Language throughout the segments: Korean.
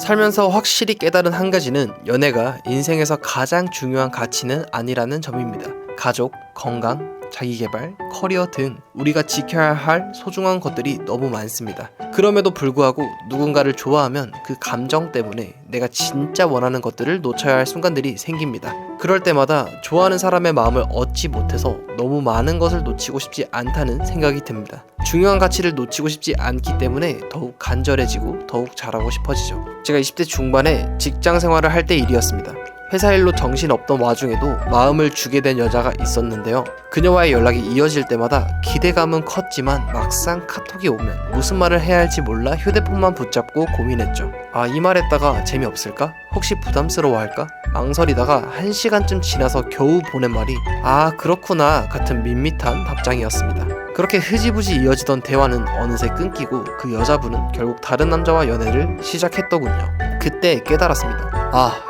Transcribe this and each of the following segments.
살면서 확실히 깨달은 한 가지는 연애가 인생에서 가장 중요한 가치는 아니라는 점입니다. 가족, 건강, 자기개발, 커리어 등 우리가 지켜야 할 소중한 것들이 너무 많습니다. 그럼에도 불구하고 누군가를 좋아하면 그 감정 때문에 내가 진짜 원하는 것들을 놓쳐야 할 순간들이 생깁니다. 그럴 때마다 좋아하는 사람의 마음을 얻지 못해서 너무 많은 것을 놓치고 싶지 않다는 생각이 듭니다. 중요한 가치를 놓치고 싶지 않기 때문에 더욱 간절해지고 더욱 잘하고 싶어지죠. 제가 20대 중반에 직장 생활을 할 때 일이었습니다. 회사 일로 정신없던 와중에도 마음을 주게 된 여자가 있었는데요. 그녀와의 연락이 이어질 때마다 기대감은 컸지만 막상 카톡이 오면 무슨 말을 해야 할지 몰라 휴대폰만 붙잡고 고민했죠. 이 말했다가 재미없을까? 혹시 부담스러워할까? 망설이다가 1시간쯤 지나서 겨우 보낸 말이 그렇구나 같은 밋밋한 답장이었습니다. 그렇게 흐지부지 이어지던 대화는 어느새 끊기고 그 여자분은 결국 다른 남자와 연애를 시작했더군요. 그때 깨달았습니다.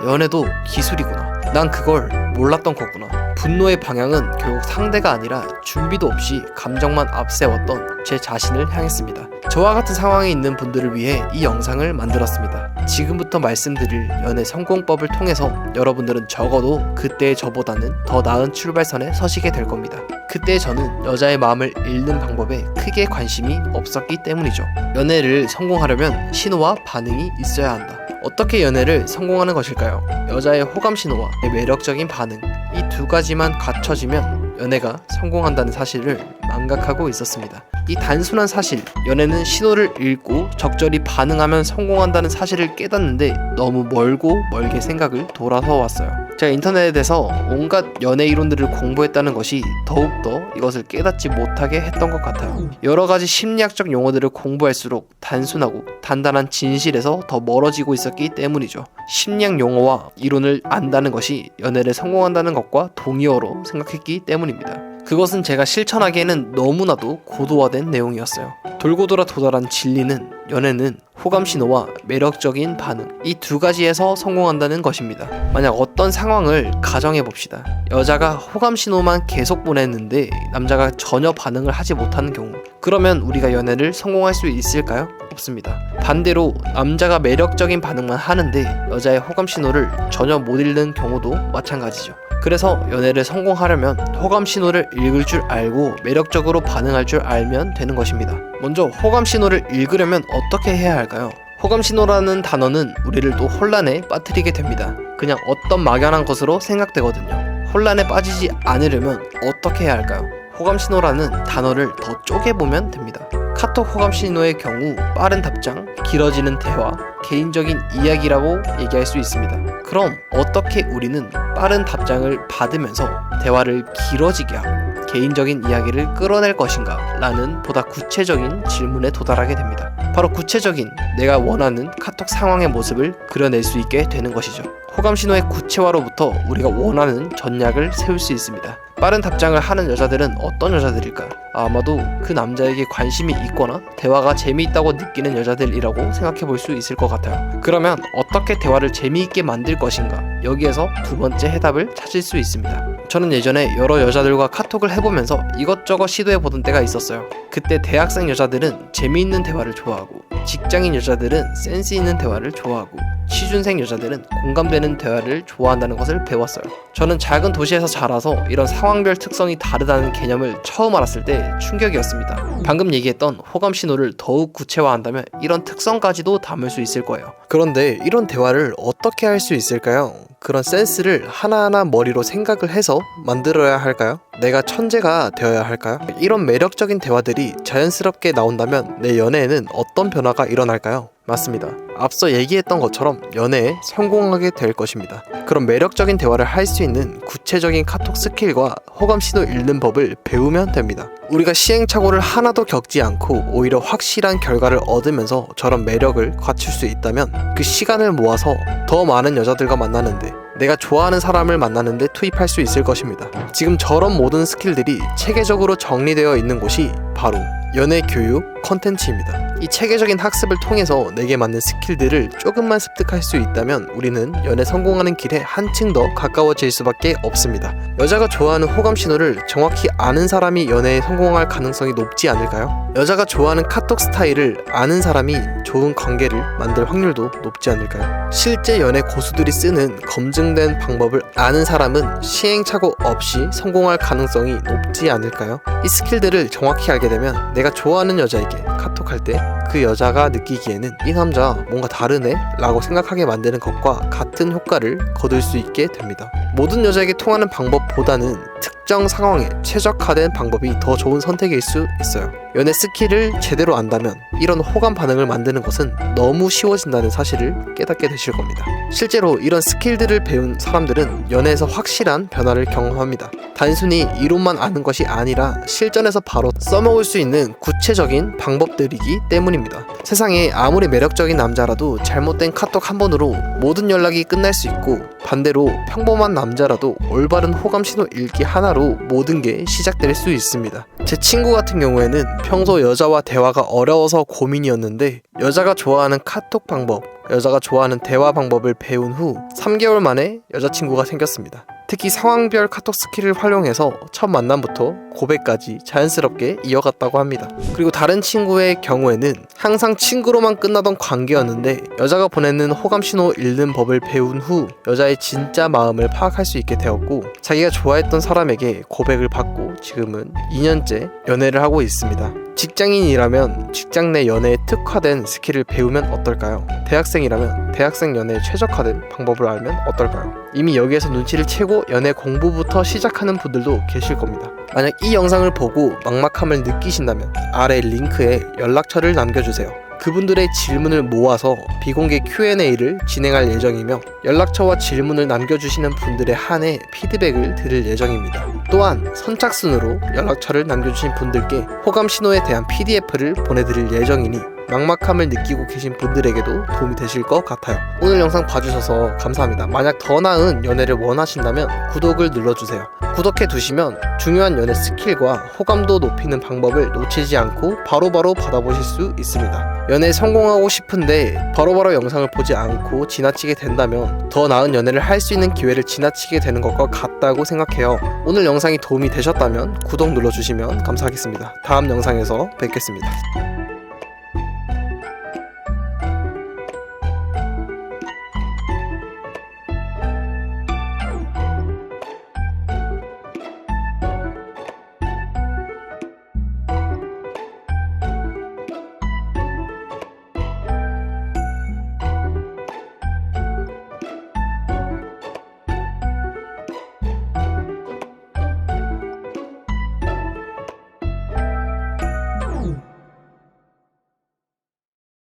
연애도 기술이구나. 난 그걸 몰랐던 거구나. 분노의 방향은 결국 상대가 아니라 준비도 없이 감정만 앞세웠던 제 자신을 향했습니다. 저와 같은 상황에 있는 분들을 위해 이 영상을 만들었습니다. 지금부터 말씀드릴 연애 성공법을 통해서 여러분들은 적어도 그때의 저보다는 더 나은 출발선에 서시게 될 겁니다. 그때 저는 여자의 마음을 읽는 방법에 크게 관심이 없었기 때문이죠. 연애를 성공하려면 신호와 반응이 있어야 한다. 어떻게 연애를 성공하는 것일까요? 여자의 호감 신호와 매력적인 반응, 이 두 가지만 갖춰지면 연애가 성공한다는 사실을 망각하고 있었습니다. 이 단순한 사실, 연애는 신호를 읽고 적절히 반응하면 성공한다는 사실을 깨닫는데 너무 멀게 생각을 돌아서 왔어요. 제가 인터넷에서 온갖 연애 이론들을 공부했다는 것이 더욱더 이것을 깨닫지 못하게 했던 것 같아요. 여러 가지 심리학적 용어들을 공부할수록 단순하고 단단한 진실에서 더 멀어지고 있었기 때문이죠. 심리학 용어와 이론을 안다는 것이 연애를 성공한다는 것과 동의어로 생각했기 때문입니다. 그것은 제가 실천하기에는 너무나도 고도화된 내용이었어요. 돌고 돌아 도달한 진리는 연애는 호감 신호와 매력적인 반응, 이 두 가지에서 성공한다는 것입니다. 만약 어떤 상황을 가정해 봅시다. 여자가 호감 신호만 계속 보냈는데 남자가 전혀 반응을 하지 못하는 경우, 그러면 우리가 연애를 성공할 수 있을까요? 없습니다. 반대로 남자가 매력적인 반응만 하는데 여자의 호감 신호를 전혀 못 읽는 경우도 마찬가지죠. 그래서 연애를 성공하려면 호감 신호를 읽을 줄 알고 매력적으로 반응할 줄 알면 되는 것입니다. 먼저 호감 신호를 읽으려면 어떻게 해야 할까요? 호감 신호라는 단어는 우리를 또 혼란에 빠뜨리게 됩니다. 그냥 어떤 막연한 것으로 생각되거든요. 혼란에 빠지지 않으려면 어떻게 해야 할까요? 호감 신호라는 단어를 더 쪼개보면 됩니다. 카톡 호감 신호의 경우 빠른 답장, 길어지는 대화, 개인적인 이야기라고 얘기할 수 있습니다. 그럼 어떻게 우리는 빠른 답장을 받으면서 대화를 길어지게 하고 개인적인 이야기를 끌어낼 것인가? 라는 보다 구체적인 질문에 도달하게 됩니다. 바로 구체적인 내가 원하는 카톡 상황의 모습을 그려낼 수 있게 되는 것이죠. 호감 신호의 구체화로부터 우리가 원하는 전략을 세울 수 있습니다. 빠른 답장을 하는 여자들은 어떤 여자들일까요? 아마도 그 남자에게 관심이 있거나 대화가 재미있다고 느끼는 여자들이라고 생각해 볼 수 있을 것 같아요. 그러면 어떻게 대화를 재미있게 만들 것인가? 여기에서 두 번째 해답을 찾을 수 있습니다. 저는 예전에 여러 여자들과 카톡을 해보면서 이것저것 시도해보던 때가 있었어요. 그때 대학생 여자들은 재미있는 대화를 좋아하고, 직장인 여자들은 센스 있는 대화를 좋아하고, 취준생 여자들은 공감되는 대화를 좋아한다는 것을 배웠어요. 저는 작은 도시에서 자라서 이런 상황별 특성이 다르다는 개념을 처음 알았을 때 충격이었습니다. 방금 얘기했던 호감 신호를 더욱 구체화한다면 이런 특성까지도 담을 수 있을 거예요. 그런데 이런 대화를 어떻게 할 수 있을까요? 그런 센스를 하나하나 머리로 생각을 해서 만들어야 할까요? 내가 천재가 되어야 할까요? 이런 매력적인 대화들이 자연스럽게 나온다면 내 연애에는 어떤 변화가 일어날까요? 맞습니다. 앞서 얘기했던 것처럼 연애에 성공하게 될 것입니다. 그런 매력적인 대화를 할 수 있는 구체적인 카톡 스킬과 호감 신호 읽는 법을 배우면 됩니다. 우리가 시행착오를 하나도 겪지 않고 오히려 확실한 결과를 얻으면서 저런 매력을 갖출 수 있다면 그 시간을 모아서 더 많은 여자들과 만나는데, 내가 좋아하는 사람을 만나는데 투입할 수 있을 것입니다. 지금 저런 모든 스킬들이 체계적으로 정리되어 있는 곳이 바로 연애 교육 컨텐츠입니다. 이 체계적인 학습을 통해서 내게 맞는 스킬들을 조금만 습득할 수 있다면 우리는 연애 성공하는 길에 한층 더 가까워질 수밖에 없습니다. 여자가 좋아하는 호감 신호를 정확히 아는 사람이 연애에 성공할 가능성이 높지 않을까요? 여자가 좋아하는 카톡 스타일을 아는 사람이 좋은 관계를 만들 확률도 높지 않을까요? 실제 연애 고수들이 쓰는 검증된 방법을 아는 사람은 시행착오 없이 성공할 가능성이 높지 않을까요? 이 스킬들을 정확히 알게 되면 내가 좋아하는 여자에게 카톡할 때 그 여자가 느끼기에는 이 남자 뭔가 다르네? 라고 생각하게 만드는 것과 같은 효과를 거둘 수 있게 됩니다. 모든 여자에게 통하는 방법보다는 특정 상황에 최적화된 방법이 더 좋은 선택일 수 있어요. 연애 스킬을 제대로 안다면 이런 호감 반응을 만드는 것은 너무 쉬워진다는 사실을 깨닫게 되실 겁니다. 실제로 이런 스킬들을 배운 사람들은 연애에서 확실한 변화를 경험합니다. 단순히 이론만 아는 것이 아니라 실전에서 바로 써먹을 수 있는 구체적인 방법들이기 때문입니다. 세상에 아무리 매력적인 남자라도 잘못된 카톡 한 번으로 모든 연락이 끝날 수 있고, 반대로 평범한 남자라도 올바른 호감 신호 읽기 하나로 모든 게 시작될 수 있습니다. 제 친구 같은 경우에는 평소 여자와 대화가 어려워서 고민이었는데 여자가 좋아하는 카톡 방법, 여자가 좋아하는 대화 방법을 배운 후 3개월 만에 여자친구가 생겼습니다. 특히 상황별 카톡 스킬을 활용해서 첫 만남부터 고백까지 자연스럽게 이어갔다고 합니다. 그리고 다른 친구의 경우에는 항상 친구로만 끝나던 관계였는데 여자가 보내는 호감 신호 읽는 법을 배운 후 여자의 진짜 마음을 파악할 수 있게 되었고, 자기가 좋아했던 사람에게 고백을 받고 지금은 2년째 연애를 하고 있습니다. 직장인이라면 직장 내 연애에 특화된 스킬을 배우면 어떨까요? 대학생이라면 대학생 연애에 최적화된 방법을 알면 어떨까요? 이미 여기에서 눈치를 채고 연애 공부부터 시작하는 분들도 계실 겁니다. 만약 이 영상을 보고 막막함을 느끼신다면 아래 링크에 연락처를 남겨주세요. 그분들의 질문을 모아서 비공개 Q&A를 진행할 예정이며 연락처와 질문을 남겨주시는 분들에 한해 피드백을 드릴 예정입니다. 또한 선착순으로 연락처를 남겨주신 분들께 호감 신호에 대한 PDF를 보내드릴 예정이니 막막함을 느끼고 계신 분들에게도 도움이 되실 것 같아요. 오늘 영상 봐주셔서 감사합니다. 만약 더 나은 연애를 원하신다면 구독을 눌러주세요. 구독해 두시면 중요한 연애 스킬과 호감도 높이는 방법을 놓치지 않고 바로바로 받아보실 수 있습니다. 연애에 성공하고 싶은데 바로바로 영상을 보지 않고 지나치게 된다면 더 나은 연애를 할 수 있는 기회를 지나치게 되는 것과 같다고 생각해요. 오늘 영상이 도움이 되셨다면 구독 눌러주시면 감사하겠습니다. 다음 영상에서 뵙겠습니다.